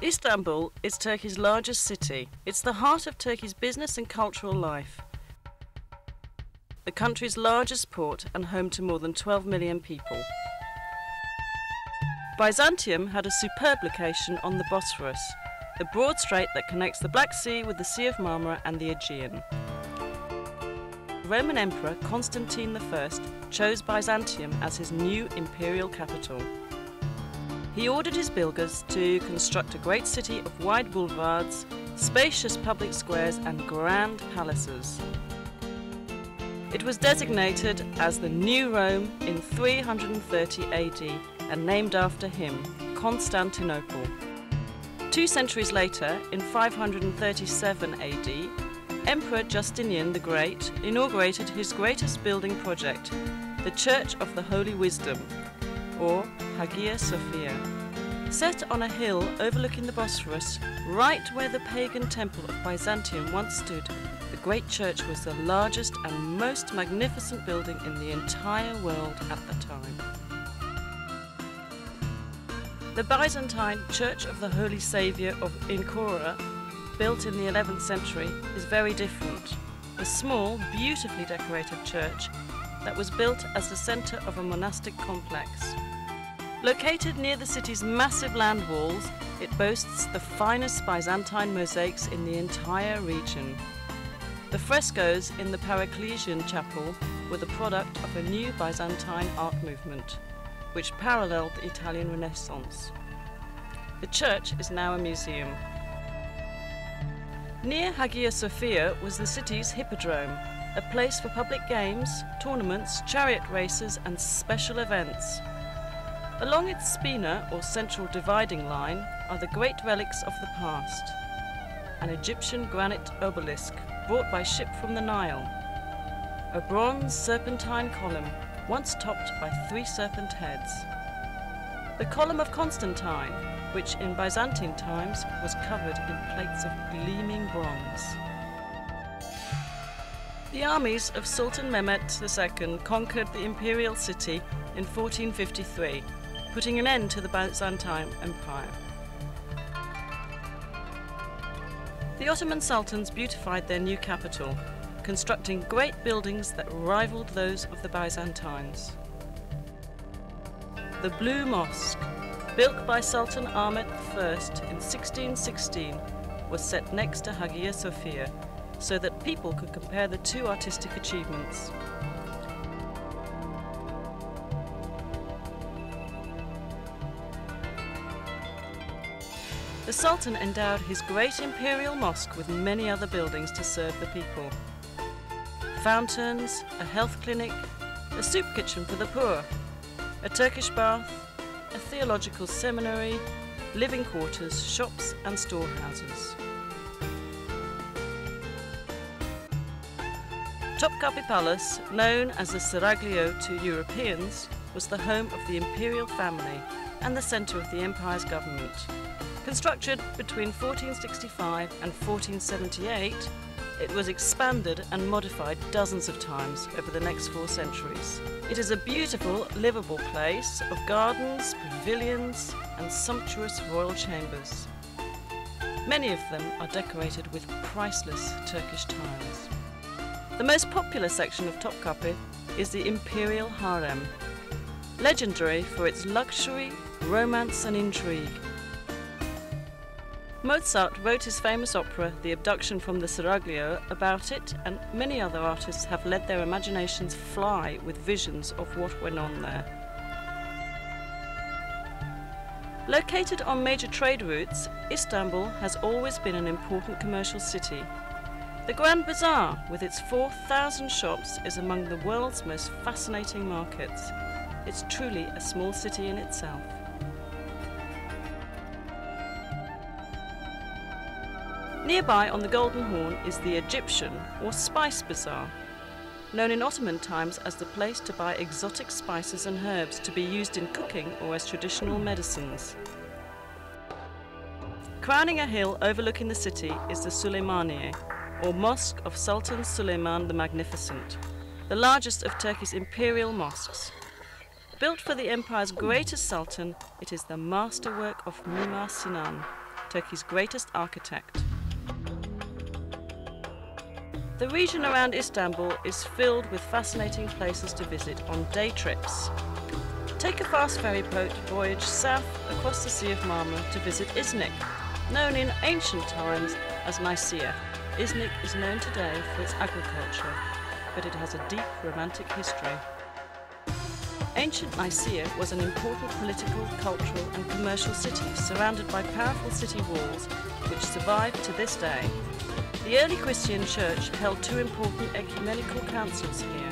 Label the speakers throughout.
Speaker 1: Istanbul is Turkey's largest city. It's the heart of Turkey's business and cultural life. The country's largest port and home to more than 12 million people. Byzantium had a superb location on the Bosphorus, the broad strait that connects the Black Sea with the Sea of Marmara and the Aegean. Roman Emperor Constantine I chose Byzantium as his new imperial capital. He ordered his builders to construct a great city of wide boulevards, spacious public squares and grand palaces. It was designated as the New Rome in 330 AD and named after him, Constantinople. 2 centuries later, in 537 AD, Emperor Justinian the Great inaugurated his greatest building project, the Church of the Holy Wisdom, or Hagia Sophia. Set on a hill overlooking the Bosphorus, right where the pagan temple of Byzantium once stood, the great church was the largest and most magnificent building in the entire world at the time. The Byzantine Church of the Holy Saviour of Ankara, built in the 11th century, is very different. A small, beautifully decorated church that was built as the centre of a monastic complex. Located near the city's massive land walls, it boasts the finest Byzantine mosaics in the entire region. The frescoes in the Paracelsian chapel were the product of a new Byzantine art movement, which paralleled the Italian Renaissance. The church is now a museum. Near Hagia Sophia was the city's hippodrome, a place for public games, tournaments, chariot races and special events. Along its spina, or central dividing line, are the great relics of the past. An Egyptian granite obelisk brought by ship from the Nile. A bronze serpentine column, once topped by 3 serpent heads. The column of Constantine, which in Byzantine times was covered in plates of gleaming bronze. The armies of Sultan Mehmet II conquered the imperial city in 1453, putting an end to the Byzantine Empire. The Ottoman sultans beautified their new capital, constructing great buildings that rivaled those of the Byzantines. The Blue Mosque, built by Sultan Ahmet I in 1616, was set next to Hagia Sophia so that people could compare the 2 artistic achievements. The Sultan endowed his great imperial mosque with many other buildings to serve the people. Fountains, a health clinic, a soup kitchen for the poor, a Turkish bath, a theological seminary, living quarters, shops and storehouses. Topkapi Palace, known as the Seraglio to Europeans, was the home of the imperial family and the centre of the empire's government. Constructed between 1465 and 1478, it was expanded and modified dozens of times over the next 4 centuries. It is a beautiful, livable place of gardens, pavilions and sumptuous royal chambers. Many of them are decorated with priceless Turkish tiles. The most popular section of Topkapi is the Imperial Harem, legendary for its luxury, romance and intrigue. Mozart wrote his famous opera, The Abduction from the Seraglio, about it, and many other artists have let their imaginations fly with visions of what went on there. Located on major trade routes, Istanbul has always been an important commercial city. The Grand Bazaar, with its 4,000 shops, is among the world's most fascinating markets. It's truly a small city in itself. Nearby on the Golden Horn is the Egyptian or Spice Bazaar, known in Ottoman times as the place to buy exotic spices and herbs to be used in cooking or as traditional medicines. Crowning a hill overlooking the city is the Süleymaniye, or Mosque of Sultan Süleyman the Magnificent, the largest of Turkey's imperial mosques. Built for the empire's greatest sultan, it is the masterwork of Mimar Sinan, Turkey's greatest architect. The region around Istanbul is filled with fascinating places to visit on day trips. Take a fast ferry boat voyage south across the Sea of Marmara to visit Iznik, known in ancient times as Nicaea. Iznik is known today for its agriculture, but it has a deep romantic history. Ancient Nicaea was an important political, cultural and commercial city surrounded by powerful city walls which survive to this day. The early Christian church held two important ecumenical councils here.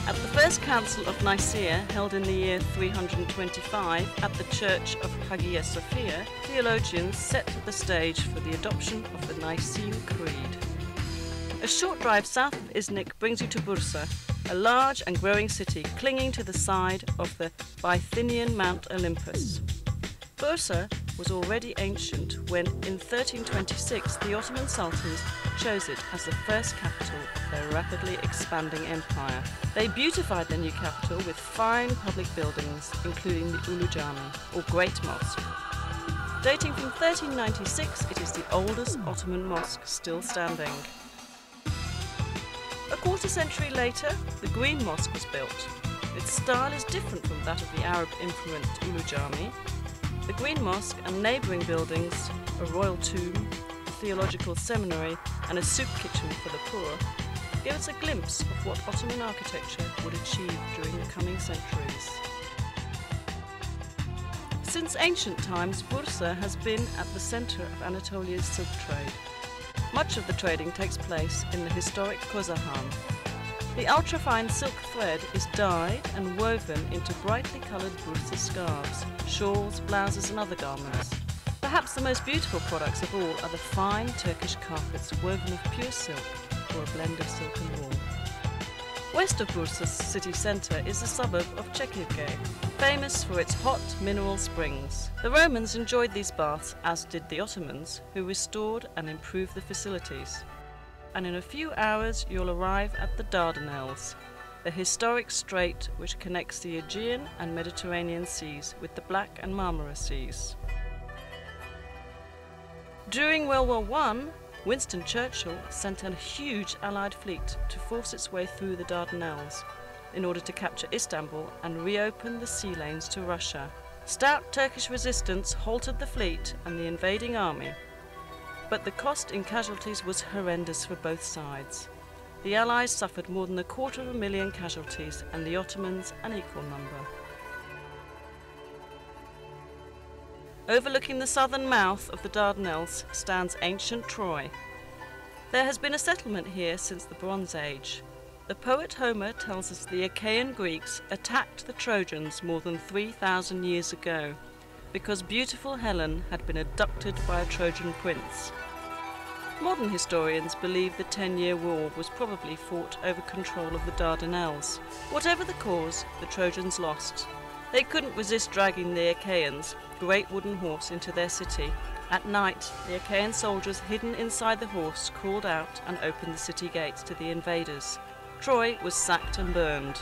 Speaker 1: At the first council of Nicaea, held in the year 325 at the church of Hagia Sophia, theologians set the stage for the adoption of the Nicene Creed. A short drive south of Iznik brings you to Bursa, a large and growing city clinging to the side of the Bithynian Mount Olympus. Bursa was already ancient when, in 1326, the Ottoman Sultans chose it as the first capital of their rapidly expanding empire. They beautified their new capital with fine public buildings, including the Ulu Cami, or Great Mosque. Dating from 1396, it is the oldest Ottoman mosque still standing. A quarter century later, the Green Mosque was built. Its style is different from that of the Arab-influenced Ulu Cami. The Green Mosque and neighbouring buildings, a royal tomb, a theological seminary and a soup kitchen for the poor, give us a glimpse of what Ottoman architecture would achieve during the coming centuries. Since ancient times, Bursa has been at the centre of Anatolia's silk trade. Much of the trading takes place in the historic Kozahan. The ultrafine silk thread is dyed and woven into brightly coloured Bursa scarves, shawls, blouses and other garments. Perhaps the most beautiful products of all are the fine Turkish carpets woven of pure silk or a blend of silk and wool. West of Bursa's city centre is the suburb of Çekirge, famous for its hot mineral springs. The Romans enjoyed these baths, as did the Ottomans, who restored and improved the facilities. And in a few hours you'll arrive at the Dardanelles, the historic strait which connects the Aegean and Mediterranean seas with the Black and Marmara seas. During World War I, Winston Churchill sent a huge Allied fleet to force its way through the Dardanelles in order to capture Istanbul and reopen the sea lanes to Russia. Stout Turkish resistance halted the fleet and the invading army, but the cost in casualties was horrendous for both sides. The Allies suffered more than 250,000 casualties and the Ottomans an equal number. Overlooking the southern mouth of the Dardanelles stands ancient Troy. There has been a settlement here since the Bronze Age. The poet Homer tells us the Achaean Greeks attacked the Trojans more than 3,000 years ago because beautiful Helen had been abducted by a Trojan prince. Modern historians believe the 10-year war was probably fought over control of the Dardanelles. Whatever the cause, the Trojans lost. They couldn't resist dragging the Achaeans, great wooden horse, into their city. At night, the Achaean soldiers hidden inside the horse crawled out and opened the city gates to the invaders. Troy was sacked and burned.